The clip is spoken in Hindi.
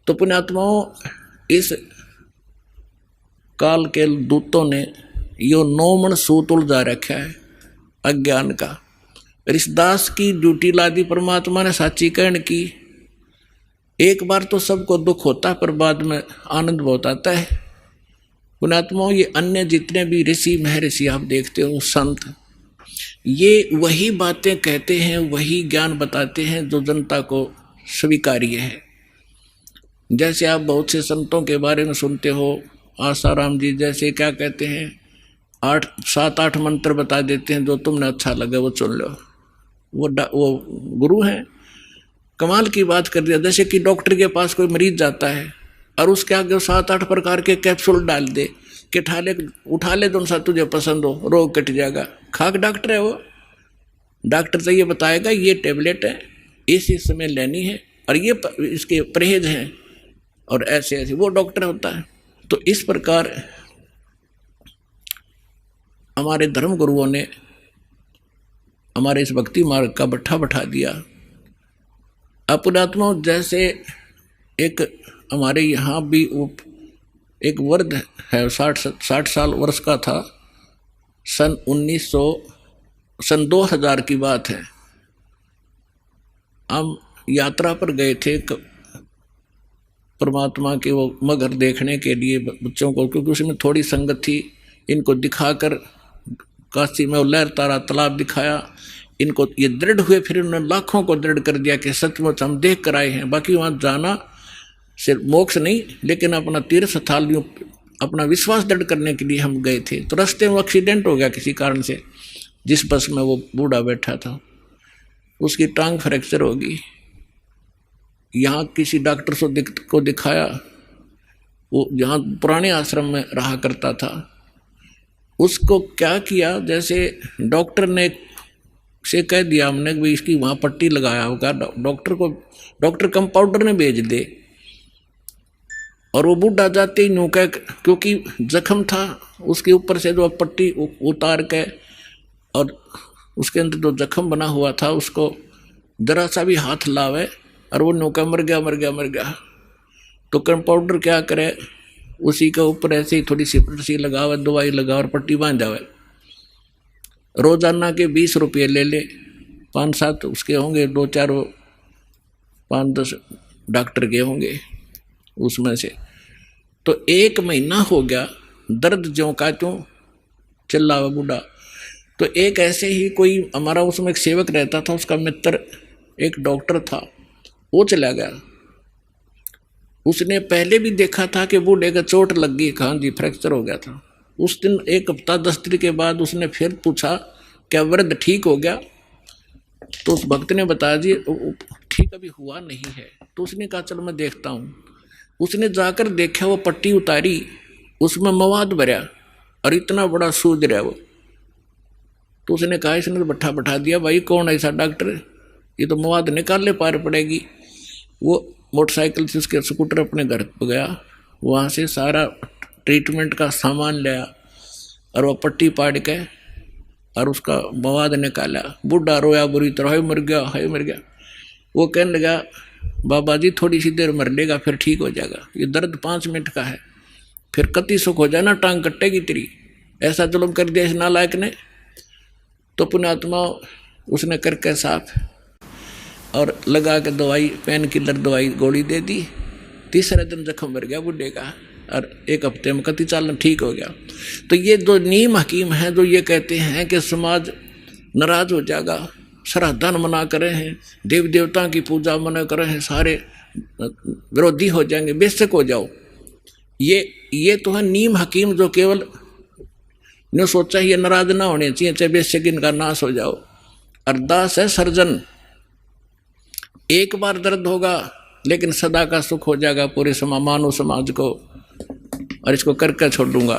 तो पुण्यात्माओं, इस काल के दूतों ने यो 9 मन सूत उलझा रखा है अज्ञान का। इस दास की ड्यूटी ला दी परमात्मा ने साची कहन की। एक बार तो सबको दुख होता है पर बाद में आनंद बहुत आता है। पुण्यात्माओं, ये अन्य जितने भी ऋषि महर्षि आप देखते हो, संत, ये वही बातें कहते हैं, वही ज्ञान बताते हैं जो जनता को स्वीकार्य है। जैसे आप बहुत से संतों के बारे में सुनते हो, आसाराम जी जैसे क्या कहते हैं, 7-8 मंत्र बता देते हैं, जो तुमने अच्छा लगे वो चुन लो। वो गुरु हैं। कमाल की बात कर दिया। जैसे कि डॉक्टर के पास कोई मरीज जाता है और उसके आगे 7-8 प्रकार के कैप्सूल डाल दे कि उठा ले जो सा तुझे पसंद हो, रोग कट जाएगा। खाक डॉक्टर है वो। डॉक्टर तो ये बताएगा ये टेबलेट है, इस समय लेनी है और ये इसके परहेज हैं और ऐसे ऐसे, वो डॉक्टर होता है। तो इस प्रकार हमारे धर्म गुरुओं ने हमारे इस भक्ति मार्ग का बैठा दिया। पुण्यात्मा, जैसे एक हमारे यहाँ भी एक वृद्ध है, 60 साल वर्ष का था। सन 2000 की बात है। हम यात्रा पर गए थे परमात्मा के वो मगर देखने के लिए बच्चों को, क्योंकि उसमें थोड़ी संगत थी। इनको दिखाकर काशी में लहर तारा तालाब दिखाया। इनको ये दृढ़ हुए, फिर उन्होंने लाखों को दृढ़ कर दिया कि सचमुच हम देख कर आए हैं। बाकी वहाँ जाना सिर्फ मोक्ष नहीं, लेकिन अपना तीर्थ स्थल, अपना विश्वास दृढ़ करने के लिए हम गए थे। तो रास्ते में एक्सीडेंट हो गया किसी कारण से। जिस बस में वो बूढ़ा बैठा था उसकी टांग फ्रैक्चर हो गई। यहाँ किसी डॉक्टर को दिखाया, वो जहाँ पुराने आश्रम में रहा करता था। उसको क्या किया, जैसे डॉक्टर ने से कह दिया हमने कि इसकी वहाँ पट्टी लगाया होगा, डॉक्टर कंपाउंडर ने भेज दे। और वो बूढ़ा जाते ही यूँ कह, क्योंकि जख्म था उसके ऊपर से जो पट्टी उतार के और उसके अंदर जो जख्म बना हुआ था उसको जरा सा भी हाथ लावे और वो यूँ कह मर गया। तो कंपाउंडर क्या करे, उसी के ऊपर ऐसे ही थोड़ी सी पट्टी लगावे, दवाई लगावे और पट्टी बांध जावे। रोजाना के 20 रुपये ले ले, 5-7 उसके होंगे, 2-4 5-10 डॉक्टर के होंगे उसमें से। तो 1 महीना हो गया, दर्द ज्यों का त्यों चिल्ला बूढ़ा। तो एक ऐसे ही कोई हमारा उसमें एक सेवक रहता था, उसका मित्र एक डॉक्टर था, वो चला गया। उसने पहले भी देखा था कि बूढ़े का चोट लग गई, हाँ जी फ्रैक्चर हो गया था। उस दिन 1 हफ्ता 10 दिन के बाद उसने फिर पूछा क्या वृद्ध ठीक हो गया? तो उस भक्त ने बताया जी ठीक अभी हुआ नहीं है। तो उसने कहा चलो मैं देखता हूँ। उसने जाकर देखा, वो पट्टी उतारी, उसमें मवाद भरा और इतना बड़ा सूज रहा वो। तो उसने कहा इसने तो बैठा दिया, भाई कौन ऐसा डॉक्टर, ये तो मवाद निकालने पार पड़ेगी। वो मोटरसाइकिल से उसके स्कूटर अपने घर पर गया, वहाँ से सारा ट्रीटमेंट का सामान लिया और वह पट्टी पाड़ के और उसका मवाद निकाला। बूढ़ा रोया बुरी तरह, हाय मर गया। वो कहने लगा बाबा जी थोड़ी सी देर मर लेगा फिर ठीक हो जाएगा, ये दर्द 5 मिनट का है, फिर कति सुख हो जाना, टांग कटेगी तेरी। ऐसा जुल्म कर दिया इस नालायक ने। तो पुण्यात्मा उसने करके साफ और लगा के दवाई, पेन किलर दवाई गोली दे दी। तीसरे दिन जख्म मर गया बूढ़े का और 1 हफ्ते में कति चालन ठीक हो गया। तो ये जो नीम हकीम हैं जो ये कहते हैं कि समाज नाराज हो जाएगा, श्राद्धन मना कर रहे हैं, देव देवता की पूजा मना कर रहे हैं, सारे विरोधी हो जाएंगे, बेशक हो जाओ। ये तो है नीम हकीम जो केवल ने सोचा ये नाराज ना होने चाहिए, चाहे बेशक इनका नाश हो जाओ। अरदास है सर्जन, एक बार दर्द होगा लेकिन सदा का सुख हो जाएगा पूरे मानव समाज को, और इसको करके छोड़ दूंगा।